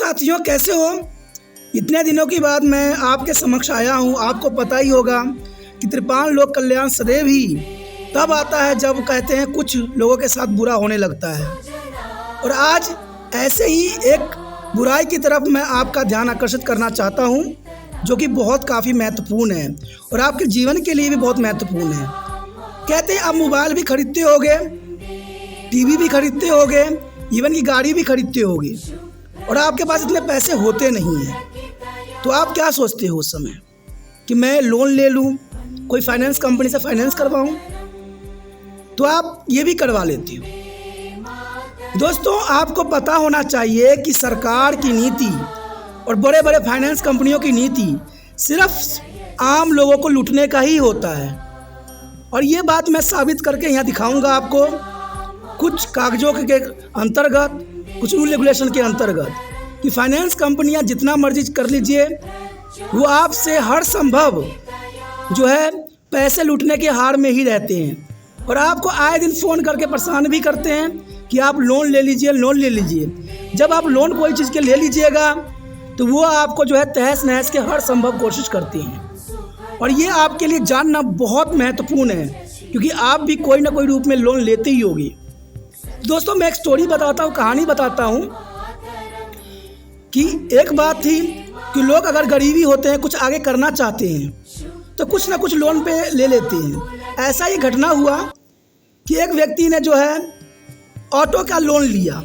साथियों, कैसे हो? इतने दिनों के बाद मैं आपके समक्ष आया हूँ। आपको पता ही होगा कि कृपाण लोक कल्याण सदैव ही तब आता है जब कहते हैं कुछ लोगों के साथ बुरा होने लगता है। और आज ऐसे ही एक बुराई की तरफ मैं आपका ध्यान आकर्षित करना चाहता हूँ, जो कि काफ़ी महत्वपूर्ण है और आपके जीवन के लिए भी बहुत महत्वपूर्ण है। कहते हैं आप मोबाइल भी खरीदते होगे, टीवी भी खरीदते होगे, इवन की गाड़ी भी खरीदते होगे, और आपके पास इतने पैसे होते नहीं हैं। तो आप क्या सोचते हो उस समय कि मैं लोन ले लूं, कोई फाइनेंस कंपनी से फाइनेंस करवाऊं? तो आप ये भी करवा लेते हो। दोस्तों, आपको पता होना चाहिए कि सरकार की नीति और बड़े बड़े फाइनेंस कंपनियों की नीति सिर्फ आम लोगों को लूटने का ही होता है। और ये बात मैं साबित करके यहाँ दिखाऊंगा आपको, कुछ कागजों के अंतर्गत, कुछ रूल रेगुलेशन के अंतर्गत, कि फाइनेंस कंपनियां जितना मर्जी कर लीजिए, वो आपसे हर संभव जो है पैसे लूटने के हार में ही रहते हैं। और आपको आए दिन फ़ोन करके परेशान भी करते हैं कि आप लोन ले लीजिए, लोन ले लीजिए। जब आप लोन कोई चीज़ के ले लीजिएगा तो वो आपको जो है तहस नहस के हर संभव कोशिश करते हैं। और ये आपके लिए जानना बहुत महत्वपूर्ण है, क्योंकि आप भी कोई ना कोई रूप में लोन लेते ही होगी। दोस्तों, मैं एक स्टोरी बताता हूँ, कहानी बताता हूँ कि एक बात थी कि लोग अगर गरीबी होते हैं, कुछ आगे करना चाहते हैं, तो कुछ ना कुछ लोन पे ले लेते हैं। ऐसा ही घटना हुआ कि एक व्यक्ति ने जो है ऑटो का लोन लिया।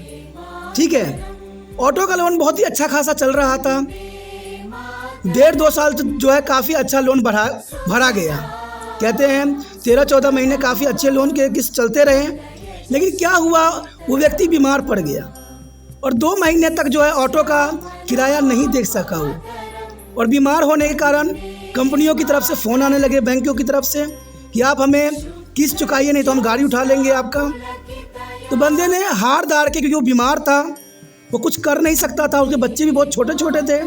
ठीक है, ऑटो का लोन बहुत ही अच्छा खासा चल रहा था। 1.5-2 साल जो है काफ़ी अच्छा लोन भरा गया। कहते हैं 13-14 महीने काफ़ी अच्छे लोन के किस्त चलते रहे। लेकिन क्या हुआ, वो व्यक्ति बीमार पड़ गया और 2 महीने तक जो है ऑटो का किराया नहीं दे सका वो। और बीमार होने के कारण कंपनियों की तरफ से फ़ोन आने लगे, बैंकों की तरफ से, कि आप हमें किस्त चुकाइए, नहीं तो हम गाड़ी उठा लेंगे आपका। तो बंदे ने हार दार के, क्योंकि वो बीमार था, वो कुछ कर नहीं सकता था, उसके बच्चे भी बहुत छोटे छोटे थे,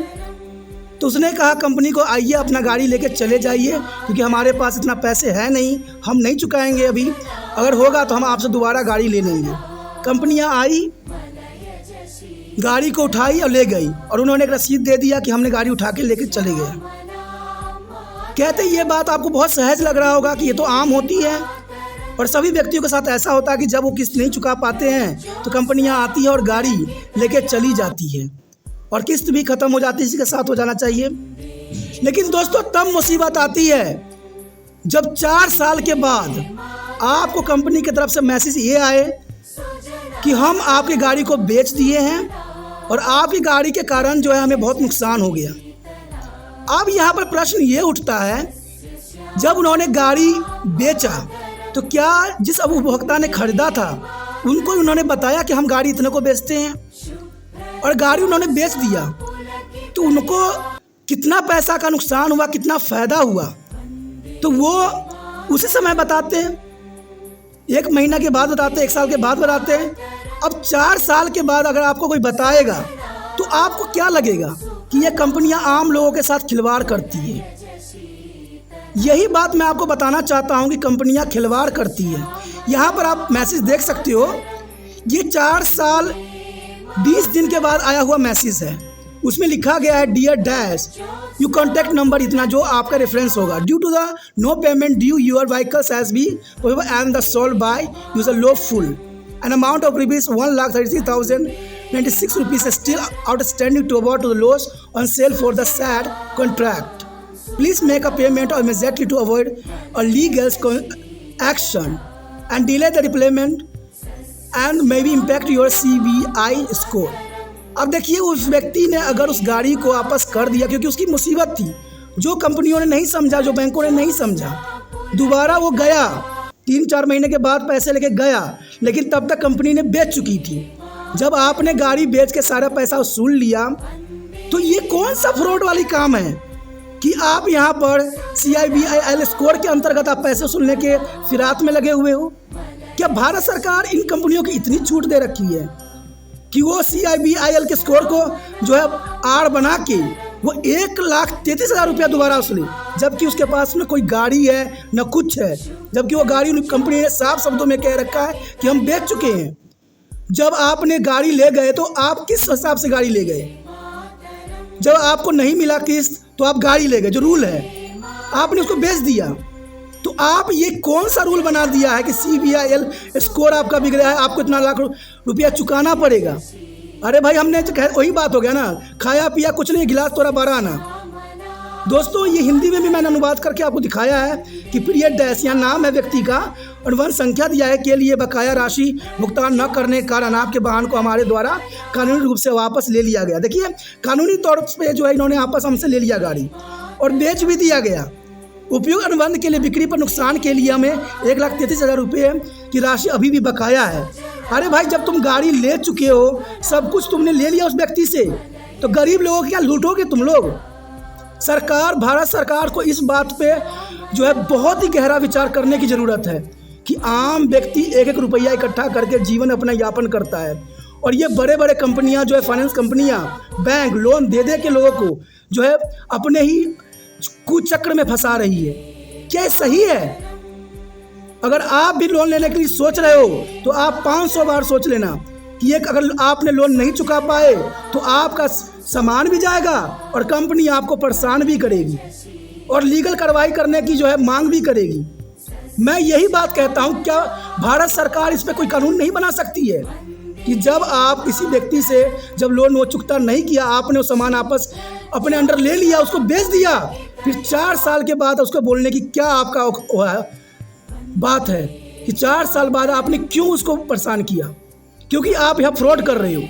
तो उसने कहा कंपनी को, आइए अपना गाड़ी लेके चले जाइए, क्योंकि हमारे पास इतना पैसे है नहीं, हम नहीं चुकाएंगे अभी, अगर होगा तो हम आपसे दोबारा गाड़ी ले लेंगे। कंपनियां आई, गाड़ी को उठाई और ले गई, और उन्होंने एक रसीद दे दिया कि हमने गाड़ी उठा के लेके चले गए। कहते ये बात आपको बहुत सहज लग रहा होगा कि ये तो आम होती है, और सभी व्यक्तियों के साथ ऐसा होता है कि जब वो किस्त नहीं चुका पाते हैं तो कंपनियां आती है और गाड़ी लेके चली जाती है, और किस्त भी ख़त्म हो जाती है। इसी के साथ हो जाना चाहिए। लेकिन दोस्तों, तब मुसीबत आती है जब 4 साल के बाद आपको कंपनी की तरफ से मैसेज ये आए कि हम आपकी गाड़ी को बेच दिए हैं और आपकी गाड़ी के कारण जो है हमें बहुत नुकसान हो गया। अब यहाँ पर प्रश्न ये उठता है, जब उन्होंने गाड़ी बेचा तो क्या जिस उपभोक्ता ने खरीदा था उनको उन्होंने बताया कि हम गाड़ी इतने को बेचते हैं, और गाड़ी उन्होंने बेच दिया, तो उनको कितना पैसा का नुकसान हुआ, कितना फ़ायदा हुआ, तो वो उसी समय बताते हैं। 1 महीना के बाद बताते हैं, 1 साल के बाद बताते हैं। अब 4 साल के बाद अगर आपको कोई बताएगा तो आपको क्या लगेगा कि ये कंपनियां आम लोगों के साथ खिलवाड़ करती है। यही बात मैं आपको बताना चाहता हूं कि कंपनियां खिलवाड़ करती है। यहाँ पर आप मैसेज देख सकते हो, ये 4 साल 20 दिन के बाद आया हुआ मैसेज है। उसमें लिखा गया है, dear dash, you contact number इतना, जो आपका रेफरेंस होगा, due to the no payment due your vehicles has be and the sold by user lawful, an amount of rupees 1,33,096 rupees is still outstanding to award to the loss on sale for the said contract. Please make a payment immediately to avoid a legal action and delay the repayment and maybe impact your CBI score. अब देखिए, उस व्यक्ति ने अगर उस गाड़ी को वापस कर दिया, क्योंकि उसकी मुसीबत थी, जो कंपनियों ने नहीं समझा, जो बैंकों ने नहीं समझा, दोबारा वो गया 3-4 महीने के बाद पैसे लेके गया, लेकिन तब तक कंपनी ने बेच चुकी थी। जब आपने गाड़ी बेच के सारा पैसा वसूल लिया, तो ये कौन सा फ्रॉड वाली काम है कि आप यहाँ पर CIBIL स्कोर के अंतर्गत आप पैसे वसूलने के फिराक में लगे हुए हो? क्या भारत सरकार इन कंपनियों की इतनी छूट दे रखी है कि वो CIBIL के स्कोर को जो है आड़ बना के वो 1,33,000 रुपया दोबारा वसूले, जबकि उसके पास में कोई गाड़ी है न कुछ है, जबकि वो गाड़ी कंपनी ने साफ शब्दों में कह रखा है कि हम बेच चुके हैं। जब आपने गाड़ी ले गए तो आप किस हिसाब से गाड़ी ले गए? जब आपको नहीं मिला किस्त तो आप गाड़ी ले गए, जो रूल है, आपने उसको बेच दिया। तो आप ये कौन सा रूल बना दिया है कि CBIL स्कोर आपका बिगड़ा है, आपको इतना लाख रुपया चुकाना पड़ेगा? अरे भाई, हमने वही बात हो गया ना, खाया पिया कुछ नहीं, गिलास तोड़ा 12 आना। दोस्तों, ये हिंदी में भी मैंने अनुवाद करके आपको दिखाया है कि पीरियड डैश यहाँ नाम है व्यक्ति का और वह संख्या दिया है के लिए बकाया राशि भुगतान न करने के कारण आपके वाहन को हमारे द्वारा कानूनी रूप से वापस ले लिया गया। देखिए, कानूनी तौर पे जो है इन्होंने आपस हमसे ले लिया गाड़ी और बेच भी दिया गया। उपयोग अनुबंध के लिए बिक्री पर नुकसान के लिए हमें 1,33,000 रुपये की राशि अभी भी बकाया है। अरे भाई, जब तुम गाड़ी ले चुके हो, सब कुछ तुमने ले लिया उस व्यक्ति से, तो गरीब लोगों को क्या लूटोगे तुम लोग? सरकार, भारत सरकार को इस बात पे जो है बहुत ही गहरा विचार करने की ज़रूरत है कि आम व्यक्ति 1-1 रुपया इकट्ठा करके जीवन अपना यापन करता है और ये बड़े बड़े कंपनियां जो है, फाइनेंस कंपनियां, बैंक लोन दे दे के लोगों को जो है अपने ही कुचक्र में फंसा रही है। क्या ये सही है? अगर आप भी लोन लेने के लिए सोच रहे हो तो आप 500 बार सोच लेना कि एक, अगर आपने लोन नहीं चुका पाए तो आपका सामान भी जाएगा और कंपनी आपको परेशान भी करेगी और लीगल कार्रवाई करने की जो है मांग भी करेगी। मैं यही बात कहता हूँ, क्या भारत सरकार इस पर कोई कानून नहीं बना सकती है कि जब आप किसी व्यक्ति से जब लोन वो चुकता नहीं किया, आपने वो सामान आपस अपने अंडर ले लिया, उसको बेच दिया, फिर 4 साल के बाद उसको बोलने की क्या आपका बात है कि 4 साल बाद आपने क्यों उसको परेशान किया? क्योंकि आप यहाँ फ्रॉड कर रहे हो।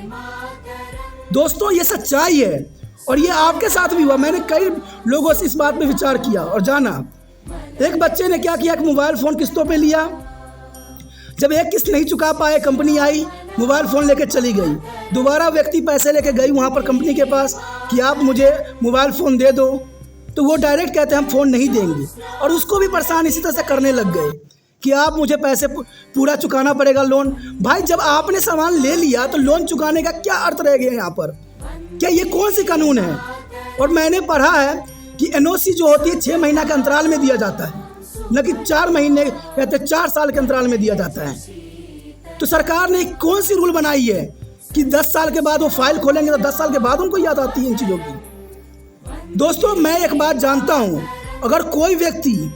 दोस्तों, ये सच्चाई है और ये आपके साथ भी हुआ। मैंने कई लोगों से इस बात पे विचार किया और जाना। एक बच्चे ने क्या किया कि मोबाइल फ़ोन किस्तों पे लिया। जब एक किस्त नहीं चुका पाए, कंपनी आई, मोबाइल फ़ोन लेके चली गई। दोबारा व्यक्ति पैसे लेके गई वहाँ पर कंपनी के पास कि आप मुझे मोबाइल फ़ोन दे दो, तो वो डायरेक्ट कहते हैं हम फ़ोन नहीं देंगे और उसको भी परेशान इसी तरह से करने लग गए कि आप मुझे पैसे पूरा चुकाना पड़ेगा लोन। भाई, जब आपने सामान ले लिया तो लोन चुकाने का क्या अर्थ रह गया यहाँ पर? क्या ये कौन सी कानून है? और मैंने पढ़ा है कि NOC जो होती है 6 महीना के अंतराल में दिया जाता है, न कि 4 महीने, कहते 4 साल के अंतराल में दिया जाता है। तो सरकार ने कौन सी रूल बनाई है कि 10 साल के बाद वो फाइल खोलेंगे तो 10 साल के बाद उनको याद आती है इन चीज़ों की? दोस्तों, मैं एक बात जानता हूँ, अगर कोई व्यक्ति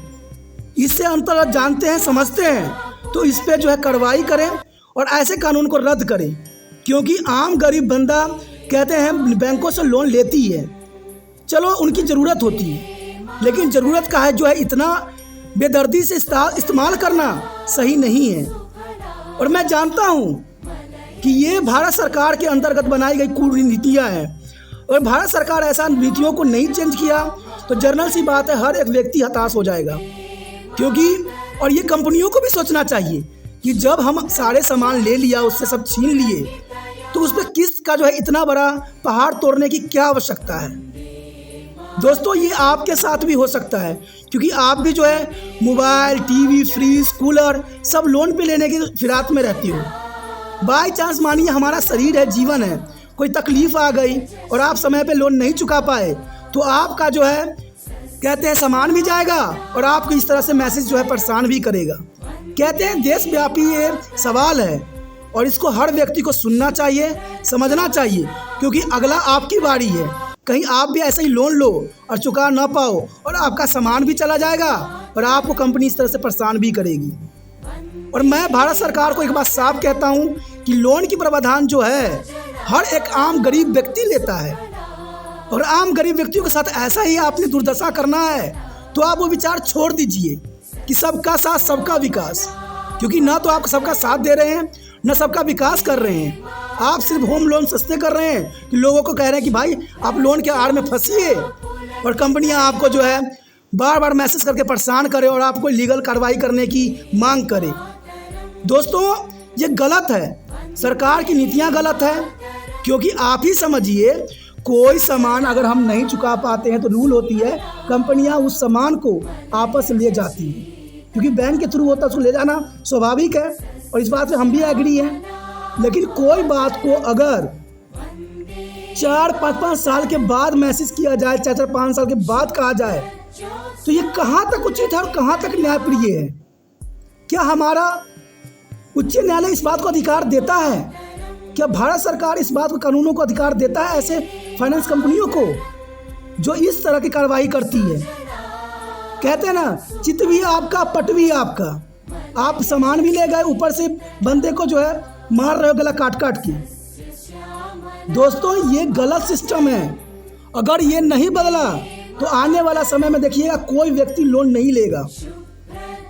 इससे अंतर्गत जानते हैं, समझते हैं, तो इस पर जो है कार्रवाई करें और ऐसे कानून को रद्द करें। क्योंकि आम गरीब बंदा कहते हैं बैंकों से लोन लेती है, चलो उनकी ज़रूरत होती है, लेकिन ज़रूरत का है जो है इतना बेदर्दी से इस्तेमाल करना सही नहीं है। और मैं जानता हूँ कि ये भारत सरकार के अंतर्गत बनाई गई कूटनीतियाँ हैं और भारत सरकार ऐसा नीतियों को नहीं चेंज किया तो जर्नल सी बात है, हर एक व्यक्ति हताश हो जाएगा। क्योंकि और ये कंपनियों को भी सोचना चाहिए कि जब हम सारे सामान ले लिया, उससे सब छीन लिए, तो उस पर किस्त का जो है इतना बड़ा पहाड़ तोड़ने की क्या आवश्यकता है? दोस्तों, ये आपके साथ भी हो सकता है क्योंकि आप भी जो है मोबाइल, टीवी, फ्रिज, कूलर सब लोन पे लेने की फिराक में रहती हो। बाई चांस मानिए हमारा शरीर है, जीवन है, कोई तकलीफ़ आ गई और आप समय पे लोन नहीं चुका पाए तो आपका जो है कहते हैं सामान भी जाएगा और आपको इस तरह से मैसेज जो है परेशान भी करेगा। कहते हैं देशव्यापी ये सवाल है और इसको हर व्यक्ति को सुनना चाहिए, समझना चाहिए, क्योंकि अगला आपकी बारी है। कहीं आप भी ऐसे ही लोन लो और चुका ना पाओ और आपका सामान भी चला जाएगा और आपको कंपनी इस तरह से परेशान भी करेगी। और मैं भारत सरकार को एक बात साफ कहता हूँ कि लोन की प्रावधान जो है हर एक आम गरीब व्यक्ति लेता है और आम गरीब व्यक्तियों के साथ ऐसा ही आपने दुर्दशा करना है तो आप वो विचार छोड़ दीजिए कि सबका साथ सबका विकास, क्योंकि ना तो आप सबका साथ दे रहे हैं न सबका विकास कर रहे हैं। आप सिर्फ होम लोन सस्ते कर रहे हैं कि लोगों को कह रहे हैं कि भाई आप लोन के आड़ में फंसिए और कंपनियां आपको जो है बार बार मैसेज करके परेशान करें और आपको लीगल कार्रवाई करने की मांग करें। दोस्तों, ये गलत है, सरकार की नीतियां गलत है। क्योंकि आप ही समझिए, कोई सामान अगर हम नहीं चुका पाते हैं तो रूल होती है कंपनियां उस सामान को आपस ले जाती हैं, क्योंकि बैंक के थ्रू होता है, उसको ले जाना स्वाभाविक है और इस बात से हम भी एग्री हैं। लेकिन कोई बात को अगर 4-5 साल के बाद मैसेज किया जाए, 4-5 साल के बाद कहा जाए, तो ये कहाँ तक उचित है और कहाँ तक न्यायप्रिय है? क्या हमारा उच्च न्यायालय इस बात को अधिकार देता है? क्या भारत सरकार इस बात को, कानूनों को अधिकार देता है ऐसे फाइनेंस कंपनियों को जो इस तरह की कार्रवाई करती है। कहते हैं ना, चित भी आपका पट भी आपका। आप सामान भी ले गए, ऊपर से बंदे को जो है मार रहे हो गला काट काट के। दोस्तों, ये गलत सिस्टम है। अगर ये नहीं बदला तो आने वाला समय में देखिएगा कोई व्यक्ति लोन नहीं लेगा।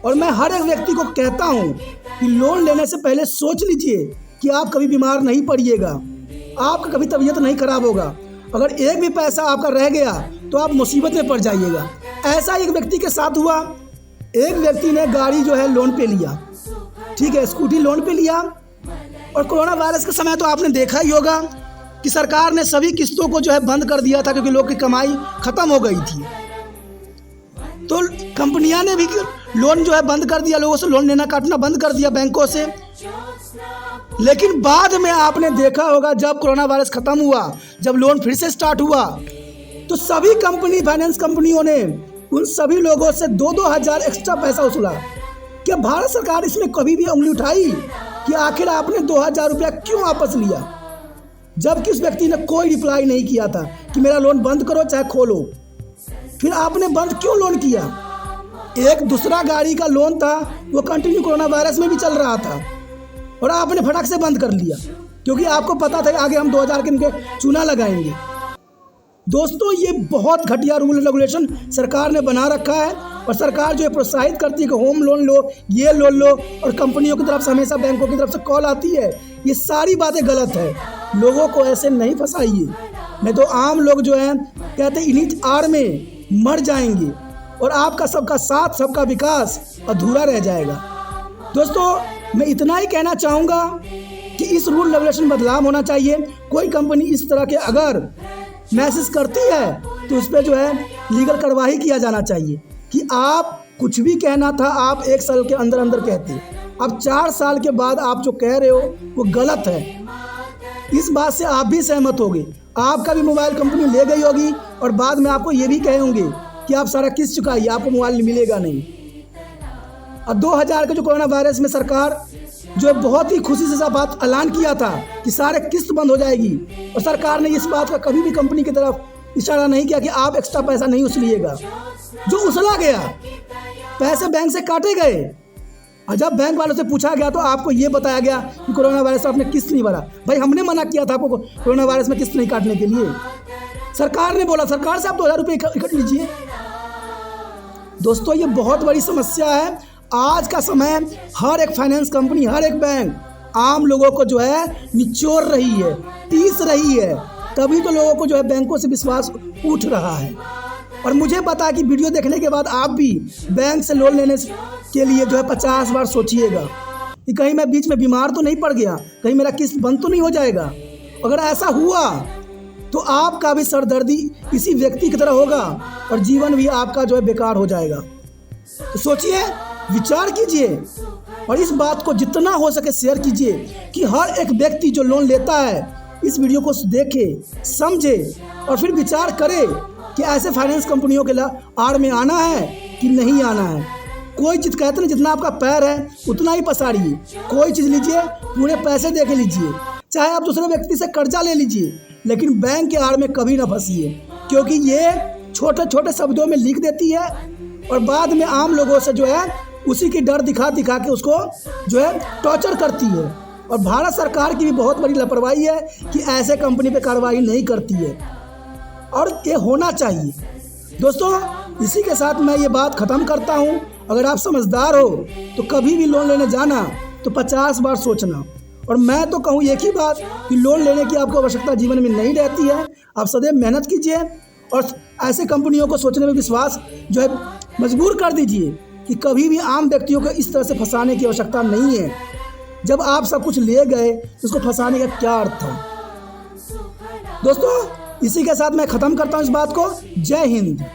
और मैं हर एक व्यक्ति को कहता हूँ कि लोन लेने से पहले सोच लीजिए कि आप कभी बीमार नहीं पड़िएगा, आपका कभी तबीयत नहीं खराब होगा। अगर एक भी पैसा आपका रह गया तो आप मुसीबत में पड़ जाइएगा। ऐसा एक व्यक्ति के साथ हुआ। एक व्यक्ति ने गाड़ी जो है लोन पे लिया, ठीक है, स्कूटी लोन पे लिया। और कोरोना वायरस के समय तो आपने देखा ही होगा कि सरकार ने सभी किस्तों को जो है बंद कर दिया था, क्योंकि लोग की कमाई खत्म हो गई थी। तो कंपनियां ने भी लोन जो है बंद कर दिया, लोगों से लोन लेना काटना बंद कर दिया बैंकों से। लेकिन बाद में आपने देखा होगा जब कोरोना वायरस खत्म हुआ, जब लोन फिर से स्टार्ट हुआ, तो सभी कंपनी, फाइनेंस कंपनियों ने उन सभी लोगों से 2-2 हज़ार एक्स्ट्रा पैसा वसूला। क्या भारत सरकार इसमें कभी भी उंगली उठाई कि आखिर आपने 2,000 रुपया क्यों वापस लिया? जबकि उस व्यक्ति ने कोई रिप्लाई नहीं किया था कि मेरा लोन बंद करो चाहे खोलो। फिर आपने बंद क्यों लोन किया? एक दूसरा गाड़ी का लोन था, वो कंटिन्यू कोरोना वायरस में भी चल रहा था, और आपने फटाक से बंद कर लिया, क्योंकि आपको पता था कि आगे हम 2,000 के चूना लगाएंगे। दोस्तों, ये बहुत घटिया रूल रेगुलेशन सरकार ने बना रखा है। और सरकार जो है प्रोत्साहित करती है कि होम लोन लो, ये लोन लो, और कंपनियों की तरफ से हमेशा बैंकों की तरफ से कॉल आती है। ये सारी बातें गलत है। लोगों को ऐसे नहीं फंसाइए, नहीं तो आम लोग जो हैं कहते हैं इन्हीं आड़ में मर जाएंगे और आपका सबका साथ, सबका विकास अधूरा रह जाएगा। दोस्तों, मैं इतना ही कहना चाहूँगा कि इस रूल रेगुलेशन बदलाव होना चाहिए। कोई कंपनी इस तरह के अगर मैसेज करती है तो उस पर जो है लीगल कार्रवाई किया जाना चाहिए कि आप कुछ भी कहना था आप 1 साल के अंदर अंदर कहते, अब 4 साल के बाद आप जो कह रहे हो वो गलत है। इस बात से आप भी सहमत होंगे। आपका भी मोबाइल कंपनी ले गई होगी और बाद में आपको ये भी कहे होंगे कि आप सारा किस्त चुकाइए, आपको मोबाइल मिलेगा नहीं। अब 2000 के जो कोरोना वायरस में सरकार जो बहुत ही खुशी से सब बात ऐलान किया था कि सारे किस्त बंद हो जाएगी, और सरकार ने इस बात का कभी भी कंपनी की तरफ इशारा नहीं किया कि आप एक्स्ट्रा पैसा नहीं उछलिएगा। जो उछला गया, पैसे बैंक से काटे गए, और जब बैंक वालों से पूछा गया तो आपको ये बताया गया कि कोरोना वायरस में आपने किस्त नहीं भरा। भाई, हमने मना किया था आपको कोरोना वायरस में किस्त नहीं काटने के लिए। सरकार ने बोला, सरकार से आप 2,000 रुपये इकट्ठ लीजिए। दोस्तों, ये बहुत बड़ी समस्या है। आज का समय हर एक फाइनेंस कंपनी, हर एक बैंक आम लोगों को जो है निचोड़ रही है, पीस रही है। तभी तो लोगों को जो है बैंकों से विश्वास उठ रहा है। और मुझे पता है कि वीडियो देखने के बाद आप भी बैंक से लोन लेने के लिए जो है 50 बार सोचिएगा कि कहीं मैं बीच में बीमार तो नहीं पड़ गया, कहीं मेरा किस्त बंद तो नहीं हो जाएगा। अगर ऐसा हुआ तो आपका भी सरदर्दी इसी व्यक्ति की तरह होगा और जीवन भी आपका जो है बेकार हो जाएगा। तो सोचिए, विचार कीजिए, और इस बात को जितना हो सके शेयर कीजिए कि हर एक व्यक्ति जो लोन लेता है इस वीडियो को देखे, समझे और फिर विचार करे कि ऐसे फाइनेंस कंपनियों के आड़ में आना है कि नहीं आना है। कोई चीज़ कहते ना, जितना आपका पैर है उतना ही पसारिए। कोई चीज़ लीजिए, पूरे पैसे दे के लीजिए, चाहे आप दूसरे व्यक्ति से कर्जा ले लीजिए, लेकिन बैंक के आड़ में कभी ना फंसिए, क्योंकि ये छोटे छोटे शब्दों में लिख देती है और बाद में आम लोगों से जो है उसी की डर दिखा दिखा के उसको जो है टॉर्चर करती है। और भारत सरकार की भी बहुत बड़ी लापरवाही है कि ऐसे कंपनी पे कार्रवाई नहीं करती है, और ये होना चाहिए। दोस्तों, इसी के साथ मैं ये बात ख़त्म करता हूँ। अगर आप समझदार हो तो कभी भी लोन लेने जाना तो 50 बार सोचना। और मैं तो कहूँ एक ही बात कि लोन लेने की आपको आवश्यकता जीवन में नहीं रहती है। आप सदैव मेहनत कीजिए और ऐसे कंपनियों को सोचने में विश्वास जो है मजबूर कर दीजिए कि कभी भी आम व्यक्तियों को इस तरह से फंसाने की आवश्यकता नहीं है। जब आप सब कुछ ले गए तो उसको फंसाने का क्या अर्थ था? दोस्तों, इसी के साथ मैं ख़त्म करता हूँ इस बात को। जय हिंद।